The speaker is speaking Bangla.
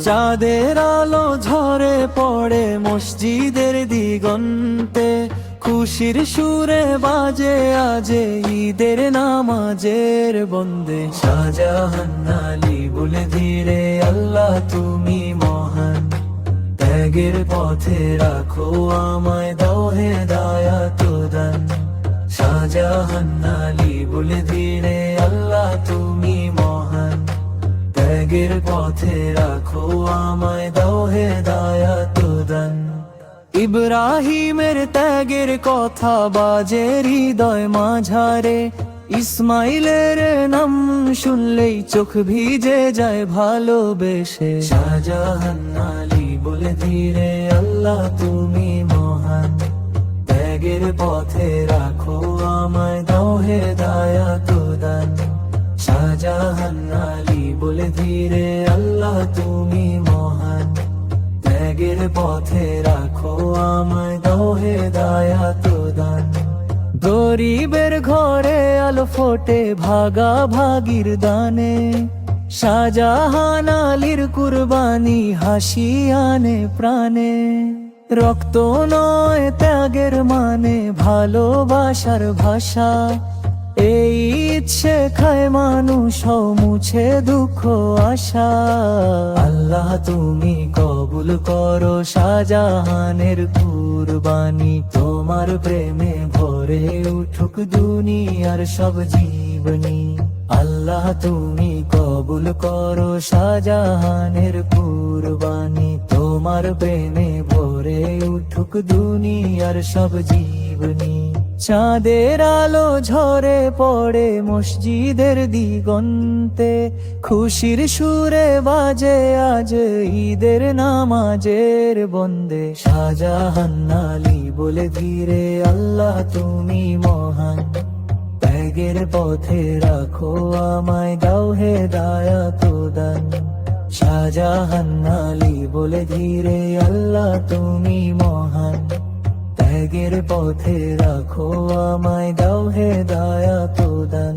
চাঁদের আলো ঝরে পড়ে মসজিদের দিগন্তে, খুশির সুরে বাজে আজে ঈদের নামাজের বন্দে। শাহজাহান আলী বলে ধীরে আল্লাহ তুমি মহান, ত্যাগের পথে রাখো আমায় দাও হেদায়াত দান। শাহজাহান আলী বলে ধীরে আল্লাহ তুমি মহান, ত্যাগের পথে রাখো আমায় দাও হেদায়াত দান। ইব্রাহিমের ত্যাগের কথা বাজে হৃদয় মাঝারে, ইসমাইলের নাম শুনলেই চোখ ভিজে যায় ভালোবেসে। শাহজাহান আলী বলে ধীরে আল্লাহ তুমি মহান, ত্যাগের পথে রাখো আমায় দাও হেদায়াত দান। শাহজাহান আলী বলে ধীরে আল্লাহ তুমি মহান, ত্যাগের পথে রাখো আমায় দাও হেদায়াত দান। গরিবের ঘরে আলো ফোটে ভাগা ভাগির দানে, শাহজাহান আলীর কুরবানি হাসি আনে প্রাণে। রক্ত নয় ত্যাগের মানে ভালোবাসার ভাষা, এই ইচ্ছে খায় মানুষ মুছে দুঃখ আশা। আল্লাহ তুমি কবুল করো শাহজাহানের কুরবানি, তোমার প্রেমে ভরে উঠুক দুনিয়ার সব জীবনী। আল্লাহ তুমি কবুল করো শাহজাহানের কুরবানি, তোমার প্রেমে ভরে উঠুক দুনিয়ার সব জীবনী। চাঁদের আলো ঝরে পড়ে মসজিদের দিগন্তে, খুশির সুরে বাজে আজ ঈদের নামাজের বন্দে। শাহজাহান আলী বলে ধীরে আল্লাহ তুমি মহান, ত্যাগের পথে রাখো আমায় দাও হেদায়াত দান। শাহজাহান আলী বলে ধীরে আল্লাহ তুমি মহান, ত্যাগের পথে রাখো আমায় দাও হেদায়াত দান।